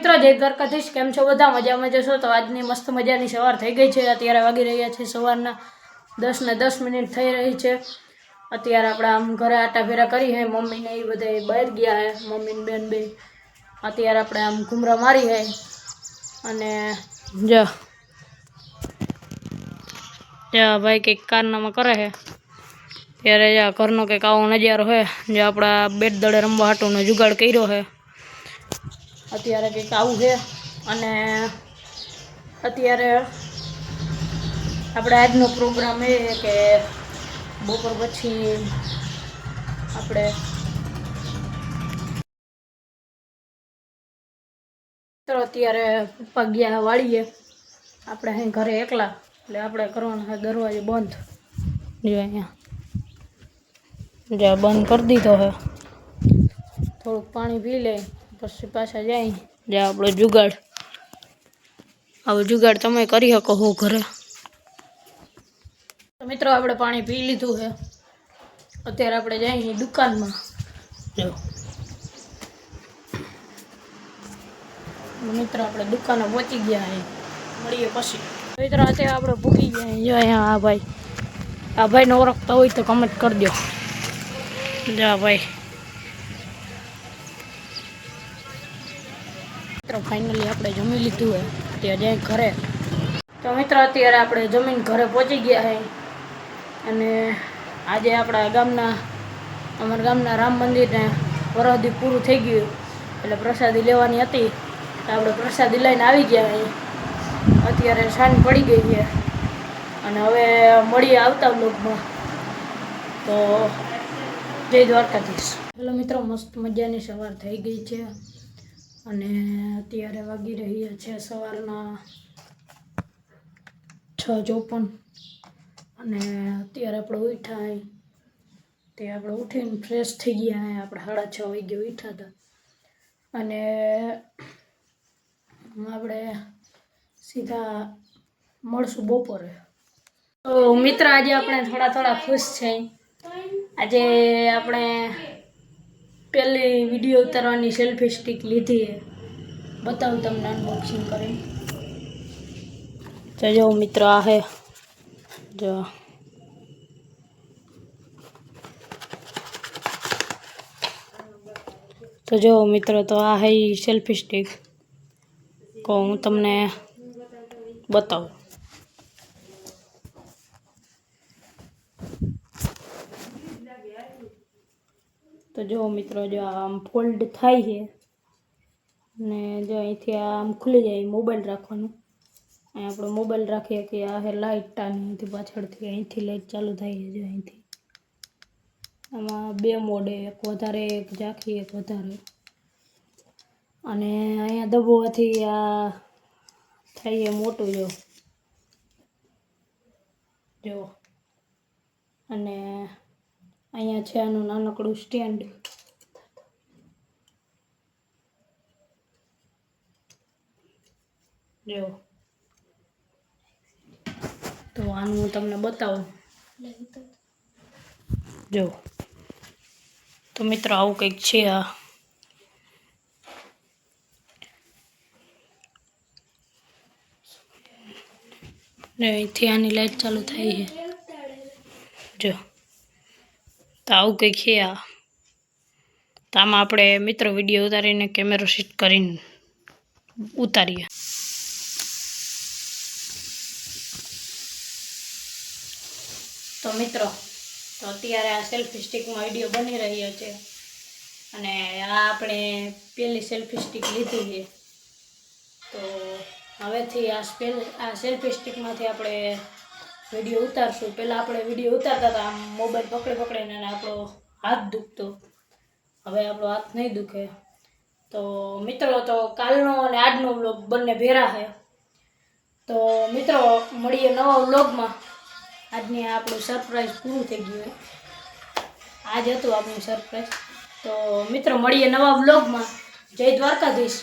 મિત્રો જય દ્વારકાધીશ, કેમ છો બધા? મજામાં જશો તો આજની મસ્ત મજાની સવાર થઈ ગઈ છે। અત્યારે વાગી રહ્યા છે સવારના 10:10 થઈ રહી છે। અત્યારે આપણે આમ ઘરે આટા ફેરા કરી હે, મમ્મીને એ બધા બહાર ગયા હે, મમ્મી ને બેન બે। અત્યારે આપણે આમ ઘુમરા મારી હે અને જો ભાઈ કંઈક કારનામાં કરે છે। ત્યારે ઘરનો કંઈક આવો નજારો છે, જે આપણા બેટ દડે રમવા હાટુનો જુગાડ કર્યો છે। અત્યારે કંઈક આવું છે અને અત્યારે આપણે આજનો પ્રોગ્રામ એ કે બપોર પછી આપણે અત્યારે પપ્પા ગયા વાળીએ, આપણે અહીં ઘરે એકલા, એટલે આપણે કરવાનો છે દરવાજો બંધ। જો અહીંયા જ્યાં બંધ કરી દીધો છે, થોડુંક પાણી પી લે પછી પાછા જાય જ્યાં આપણો જુગાડ। આવો જુગાડ તમે કરી શકો હો ઘરે। તો મિત્રો આપણે પાણી પી લીધું છે, અત્યારે આપણે જઈએ દુકાનમાં। જો મિત્રો આપણે દુકાને પહોંચી ગયા છે, મળીએ પછી। મિત્રો અત્યારે આપણે ભૂગી ગયા। જો અહીંયા આ ભાઈને ઓળખતા હોય તો કમેન્ટ કરજો। જા ભાઈ મિત્રો ફાઇનલી આપણે જમી લીધું છે, ત્યાં જાય ઘરે। તો મિત્રો અત્યારે આપણે જમીન ઘરે પહોંચી ગયા છે અને આજે આપણા અમારા ગામના રામ મંદિરને વરદી પૂરું થઈ ગયું, એટલે પ્રસાદી લેવાની હતી, તો આપણે પ્રસાદી લઈને આવી ગયા છે। અત્યારે સાંજ પડી ગઈ છે અને હવે મળીએ આવતા બ્લોગમાં। તો જય દ્વારકાધીશ। હેલો મિત્રો, મસ્ત મજાની સવાર થઈ ગઈ છે અને અત્યારે વાગી રહ્યા છે સવારના 6:54 અને અત્યારે આપણે ઉઠ્યા તે આપણે ઉઠીને ફ્રેશ થઈ ગયા હે। આપણે 6:30 વાગે ઉઠ્યા હતા અને આપણે સીધા મળશું બપોરે। તો મિત્ર આજે આપણે થોડા ખુશ છે। આજે આપણે પહેલી વિડીયો ઉતારવાની સેલ્ફી સ્ટિક લીધી છે, બતાવું તમને અનબોક્સિંગ કરીને। તો જો મિત્રો આ હે, જો તો જો મિત્રો તો આ હે સેલ્ફી સ્ટિક, તો હું તમને બતાવું। તો જો મિત્રો જો આમ ફોલ્ડ થાય છે ને જો અહીંથી આમ ખુલી જાય, મોબાઈલ રાખવાનું, અહીં આપણો મોબાઈલ રાખીએ કે આ હે લાઇટ, આની પાછળથી અહીંથી લાઇટ ચાલુ થાય છે। જો અહીંથી આમાં 2 મોડ, એક વધારે એક ઝાંખી, એક વધારે, અને અહીંયા દબાવવાથી આ થાય એ મોટું જો અને અહીંયા છે આનું નાનકડું સ્ટેન્ડ, જો તો આનું હું તમને બતાવું। જો તો મિત્રો આવું કંઈક છે આ, ને અહીંથી આની લાઈટ ચાલુ થાય છે। જો તો આવું કંઈક છે આ। તો આમાં આપણે મિત્રો વિડીયો ઉતારીને કેમેરો સેટ કરીને ઉતારીએ। તો મિત્રો તો અત્યારે આ સેલ્ફી સ્ટિકમાં વિડીયો બની રહ્યો છે અને આ આપણે પહેલી સેલ્ફી સ્ટિક લીધી છે। તો હવેથી આ સેલ્ફી સ્ટિકમાંથી આપણે વિડીયો ઉતારશું। પહેલાં આપણે વિડીયો ઉતારતા હતા આમ મોબાઈલ પકડીને અને આપણો હાથ દુખતો, હવે આપણો હાથ નહીં દુખે। તો મિત્રો તો કાલનો અને આજનો વ્લોગ બંને ભેરા છે। તો મિત્રો મળીએ નવા વ્લોગમાં। આજની આપણું સરપ્રાઈઝ પૂરું થઈ ગયું, આજ હતું આપણું સરપ્રાઈઝ। તો મિત્રો મળીએ નવા વ્લોગમાં। જય દ્વારકાધીશ।